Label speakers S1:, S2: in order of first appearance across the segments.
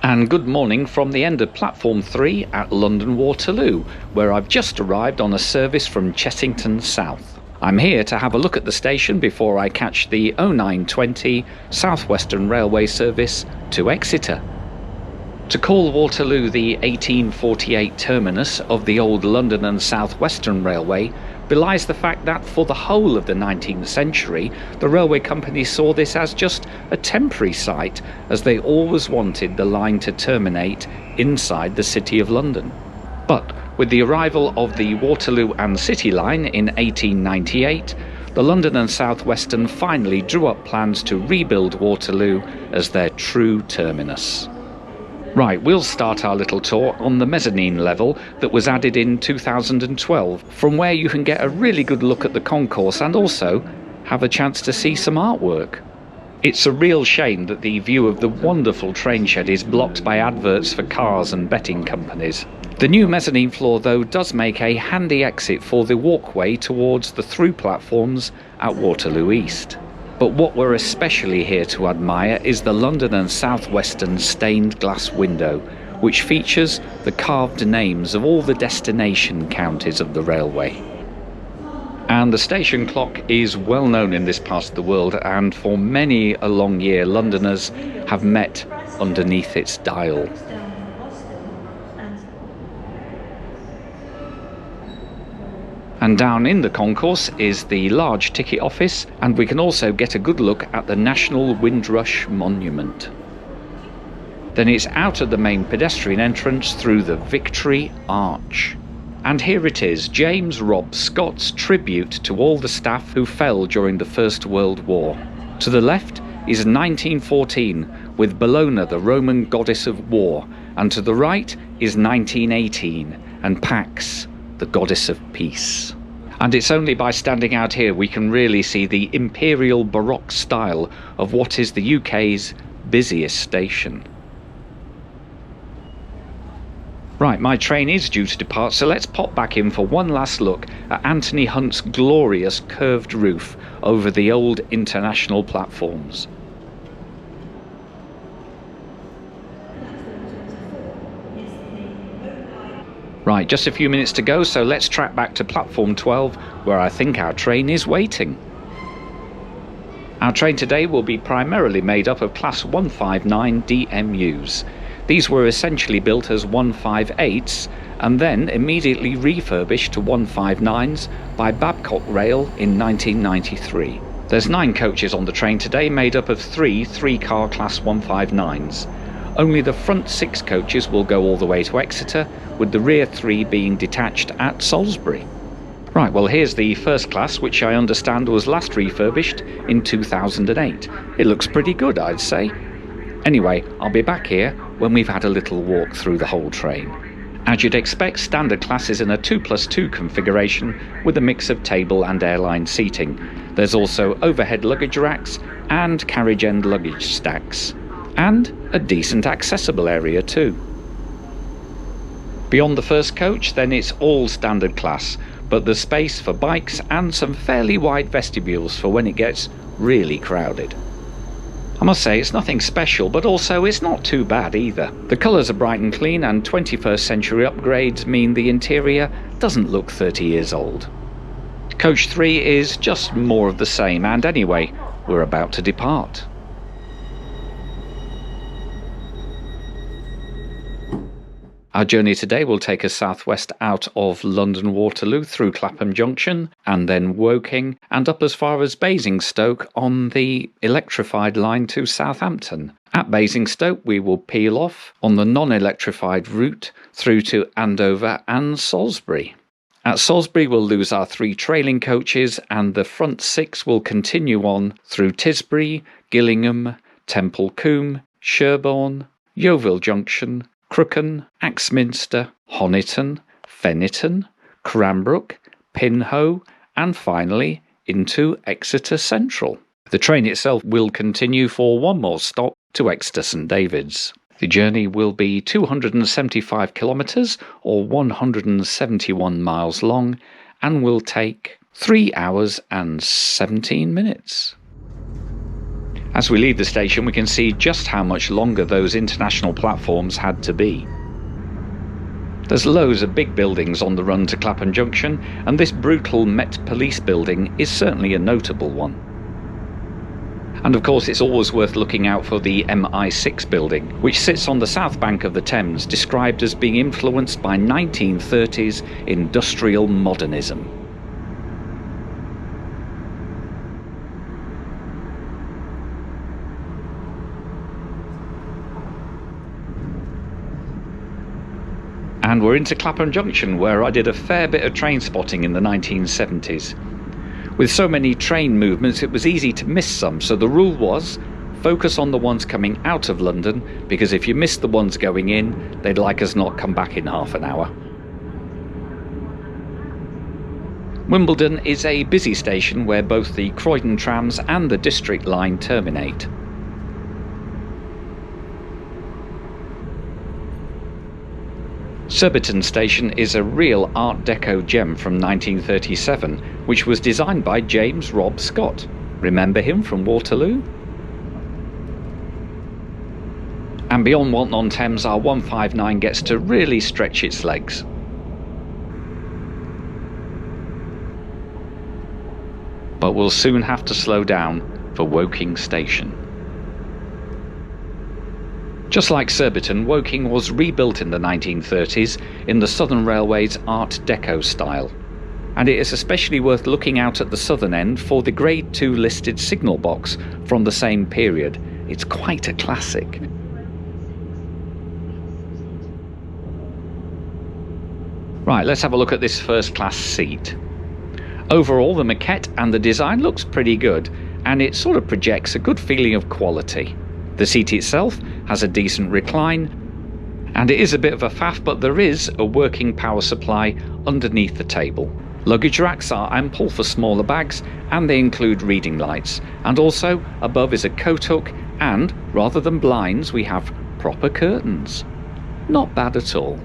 S1: And good morning from the end of platform 3 at London Waterloo, where I've just arrived on a service from Chessington South. I'm here to have a look at the station before I catch the 0920 South Western Railway service to Exeter. To call Waterloo the 1848 terminus of the old London and South Western Railway belies the fact that for the whole of the 19th century the railway company saw this as just a temporary site, as they always wanted the line to terminate inside the City of London. But with the arrival of the Waterloo and City line in 1898, the London and South Western finally drew up plans to rebuild Waterloo as their true terminus. Right, we'll start our little tour on the mezzanine level that was added in 2012, from where you can get a really good look at the concourse and also have a chance to see some artwork. It's a real shame that the view of the wonderful train shed is blocked by adverts for cars and betting companies. The new mezzanine floor though does make a handy exit for the walkway towards the through platforms at Waterloo East. But what we're especially here to admire is the London and South Western stained glass window, which features the carved names of all the destination counties of the railway. And the station clock is well known in this part of the world, and for many a long year Londoners have met underneath its dial. And down in the concourse is the large ticket office, and we can also get a good look at the National Windrush Monument. Then it's out of the main pedestrian entrance through the Victory Arch. And here it is, James Robb Scott's tribute to all the staff who fell during the First World War. To the left is 1914 with Bellona, the Roman goddess of war, and to the right is 1918 and Pax, the goddess of peace. And it's only by standing out here we can really see the imperial Baroque style of what is the UK's busiest station. Right, my train is due to depart, so let's pop back in for one last look at Anthony Hunt's glorious curved roof over the old international platforms. Right, just a few minutes to go, so let's track back to platform 12, where I think our train is waiting. Our train today will be primarily made up of Class 159 DMUs. These were essentially built as 158s and then immediately refurbished to 159s by Babcock Rail in 1993. There's 9 coaches on the train today, made up of 3 three-car Class 159s. Only the front 6 coaches will go all the way to Exeter, with the rear 3 being detached at Salisbury. Right, well here's the first class, which I understand was last refurbished in 2008. It looks pretty good, I'd say. Anyway, I'll be back here when we've had a little walk through the whole train. As you'd expect, standard class is in a 2+2 configuration with a mix of table and airline seating. There's also overhead luggage racks and carriage end luggage stacks, and a decent accessible area too. Beyond the first coach, then it's all standard class, but there's space for bikes and some fairly wide vestibules for when it gets really crowded. I must say it's nothing special, but also it's not too bad either. The colours are bright and clean, and 21st century upgrades mean the interior doesn't look 30 years old. Coach 3 is just more of the same, and anyway, we're about to depart. Our journey today will take us southwest out of London Waterloo through Clapham Junction and then Woking and up as far as Basingstoke on the electrified line to Southampton. At Basingstoke we will peel off on the non-electrified route through to Andover and Salisbury. At Salisbury we'll lose our 3 trailing coaches, and the front 6 will continue on through Tisbury, Gillingham, Temple Combe, Sherborne, Yeovil Junction, Crooken, Axminster, Honiton, Fenniton, Cranbrook, Pinhoe, and finally into Exeter Central. The train itself will continue for one more stop to Exeter St David's. The journey will be 275 kilometres or 171 miles long and will take 3 hours and 17 minutes. As we leave the station, we can see just how much longer those international platforms had to be. There's loads of big buildings on the run to Clapham Junction, and this brutal Met Police building is certainly a notable one. And of course it's always worth looking out for the MI6 building, which sits on the south bank of the Thames, described as being influenced by 1930s industrial modernism. And we're into Clapham Junction, where I did a fair bit of train spotting in the 1970s. With so many train movements, it was easy to miss some, so the rule was focus on the ones coming out of London, because if you miss the ones going in, they'd like us not come back in half an hour. Wimbledon is a busy station where both the Croydon trams and the District line terminate. Surbiton Station is a real Art Deco gem from 1937, which was designed by James Robb Scott. Remember him from Waterloo? And beyond Walton-on-Thames, our 159 gets to really stretch its legs. But we'll soon have to slow down for Woking Station. Just like Surbiton, Woking was rebuilt in the 1930s in the Southern Railway's Art Deco style. And it is especially worth looking out at the southern end for the Grade 2 listed signal box from the same period. It's quite a classic. Right, let's have a look at this first class seat. Overall, the maquette and the design looks pretty good, and it sort of projects a good feeling of quality. The seat itself has a decent recline, and it is a bit of a faff, but there is a working power supply underneath the table. Luggage racks are ample for smaller bags, and they include reading lights, and also above is a coat hook, and rather than blinds we have proper curtains. Not bad at all.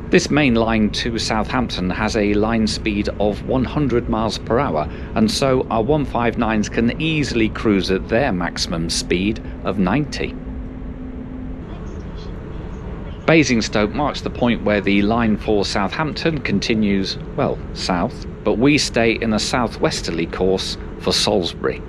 S1: This main line to Southampton has a line speed of 100 miles per hour, and so our 159s can easily cruise at their maximum speed of 90. Basingstoke marks the point where the line for Southampton continues, well, south, but we stay in a southwesterly course for Salisbury.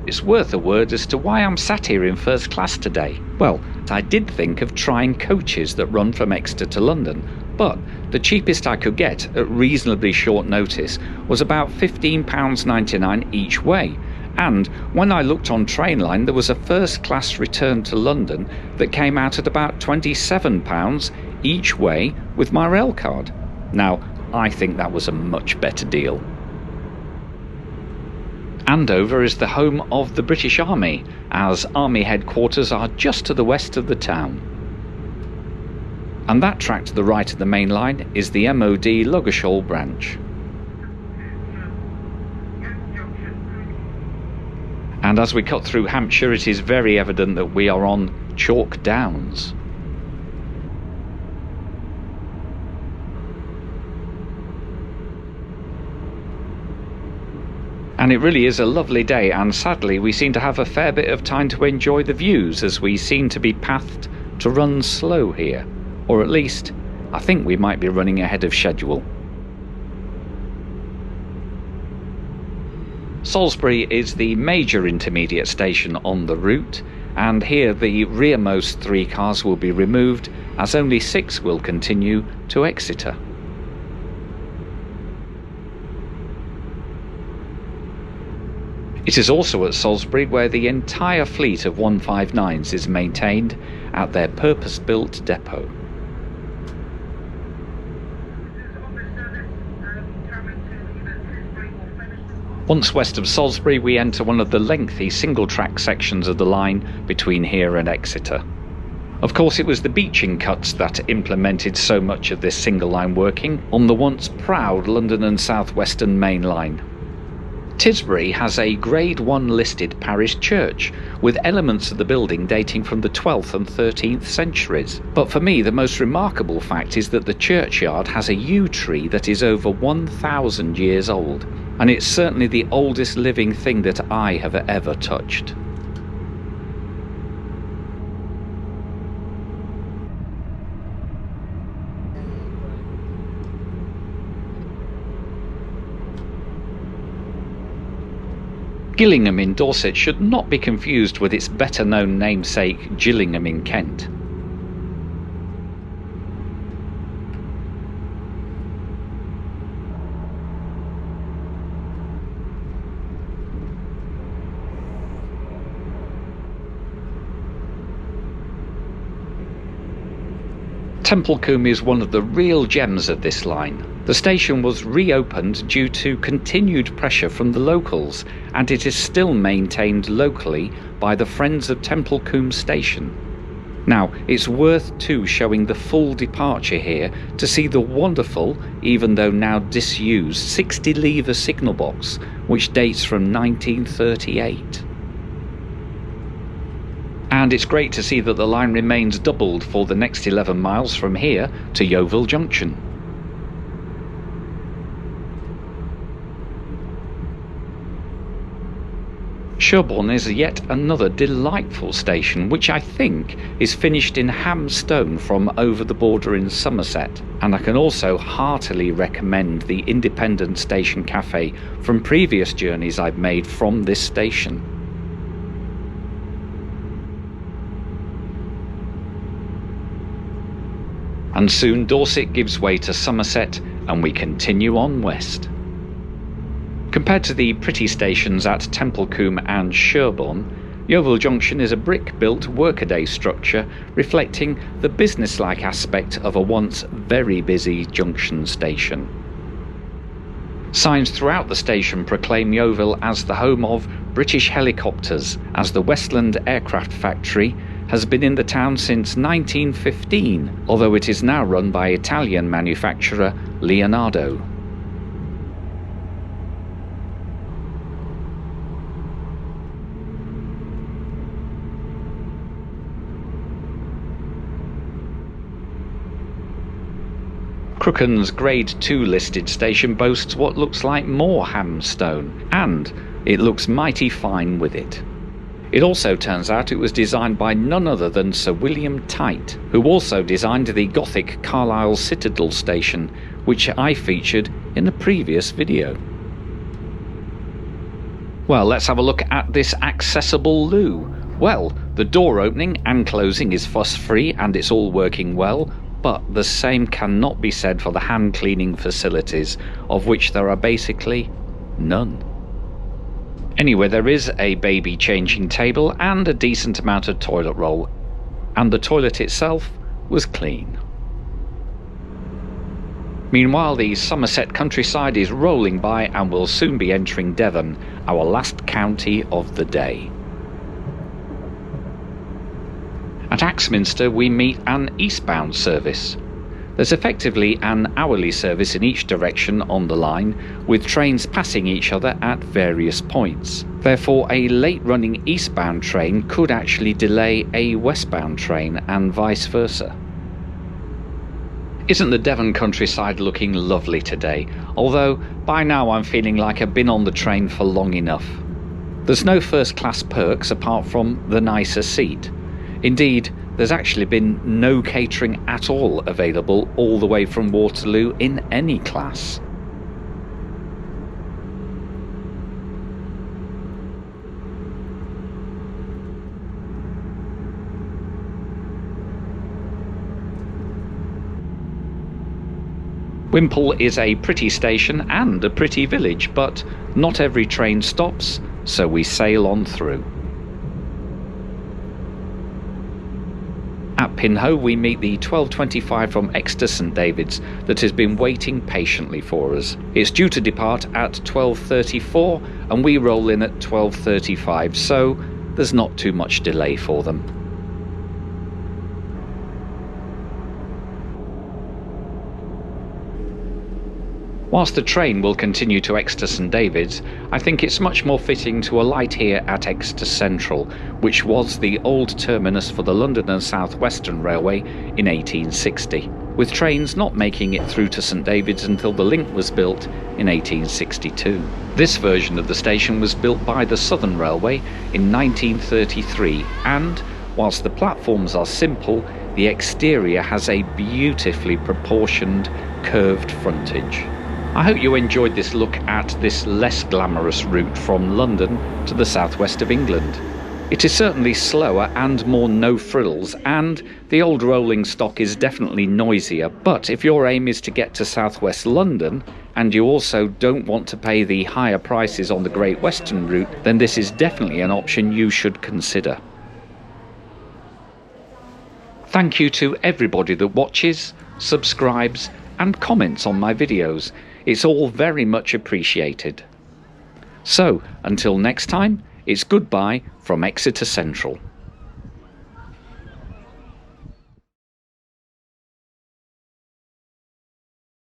S1: It's worth a word as to why I'm sat here in first class today. Well, I did think of trying coaches that run from Exeter to London, but the cheapest I could get at reasonably short notice was about £15.99 each way. And when I looked on Trainline, there was a first class return to London that came out at about £27 each way with my rail card. Now, I think that was a much better deal. Andover is the home of the British Army, as Army headquarters are just to the west of the town. And that track to the right of the main line is the MOD Ludgershall branch. And as we cut through Hampshire, it is very evident that we are on chalk downs. And it really is a lovely day, and sadly we seem to have a fair bit of time to enjoy the views, as we seem to be pathed to run slow here. Or at least, I think we might be running ahead of schedule. Salisbury is the major intermediate station on the route, and here the rearmost 3 cars will be removed, as only 6 will continue to Exeter. It is also at Salisbury where the entire fleet of 159s is maintained at their purpose-built depot. Once west of Salisbury, we enter one of the lengthy single-track sections of the line between here and Exeter. Of course, it was the beaching cuts that implemented so much of this single line working on the once proud London and South Western main line. Tisbury has a Grade 1 listed parish church, with elements of the building dating from the 12th and 13th centuries. But for me, the most remarkable fact is that the churchyard has a yew tree that is over 1,000 years old, and it's certainly the oldest living thing that I have ever touched. Gillingham in Dorset should not be confused with its better-known namesake Gillingham in Kent. Templecombe is one of the real gems of this line. The station was reopened due to continued pressure from the locals, and it is still maintained locally by the Friends of Templecombe Station. Now, it's worth too showing the full departure here to see the wonderful, even though now disused, 60-lever signal box, which dates from 1938. And it's great to see that the line remains doubled for the next 11 miles from here to Yeovil Junction. Sherborne is yet another delightful station, which I think is finished in ham stone from over the border in Somerset, and I can also heartily recommend the Independent Station Cafe from previous journeys I've made from this station. And soon Dorset gives way to Somerset, and we continue on west. Compared to the pretty stations at Templecombe and Sherborne, Yeovil Junction is a brick-built workaday structure reflecting the business-like aspect of a once very busy junction station. Signs throughout the station proclaim Yeovil as the home of British helicopters, as the Westland Aircraft Factory has been in the town since 1915, although it is now run by Italian manufacturer Leonardo. Crooken's Grade 2 listed station boasts what looks like more ham stone, and it looks mighty fine with it. It also turns out it was designed by none other than Sir William Tite, who also designed the Gothic Carlisle Citadel station, which I featured in a previous video. Well, let's have a look at this accessible loo. Well, the door opening and closing is fuss-free and it's all working well, but the same cannot be said for the hand cleaning facilities, of which there are basically none. Anyway, there is a baby changing table and a decent amount of toilet roll, and the toilet itself was clean. Meanwhile, the Somerset countryside is rolling by and will soon be entering Devon, our last county of the day. At Axminster we meet an eastbound service. There's effectively an hourly service in each direction on the line, with trains passing each other at various points. Therefore, a late-running eastbound train could actually delay a westbound train and vice versa. Isn't the Devon countryside looking lovely today? Although, by now I'm feeling like I've been on the train for long enough. There's no first-class perks apart from the nicer seat. Indeed, there's actually been no catering at all available all the way from Waterloo in any class. Whimple is a pretty station and a pretty village, but not every train stops, so we sail on through. At Pinhoe we meet the 12:25 from Exeter St David's that has been waiting patiently for us. It's due to depart at 12:34 and we roll in at 12:35, so there's not too much delay for them. Whilst the train will continue to Exeter St David's, I think it's much more fitting to alight here at Exeter Central, which was the old terminus for the London and South Western Railway in 1860, with trains not making it through to St David's until the link was built in 1862. This version of the station was built by the Southern Railway in 1933, and whilst the platforms are simple, the exterior has a beautifully proportioned, curved frontage. I hope you enjoyed this look at this less glamorous route from London to the southwest of England. It is certainly slower and more no frills, and the old rolling stock is definitely noisier, but if your aim is to get to southwest London and you also don't want to pay the higher prices on the Great Western route, then this is definitely an option you should consider. Thank you to everybody that watches, subscribes and comments on my videos. It's all very much appreciated. So, until next time, it's goodbye from Exeter Central.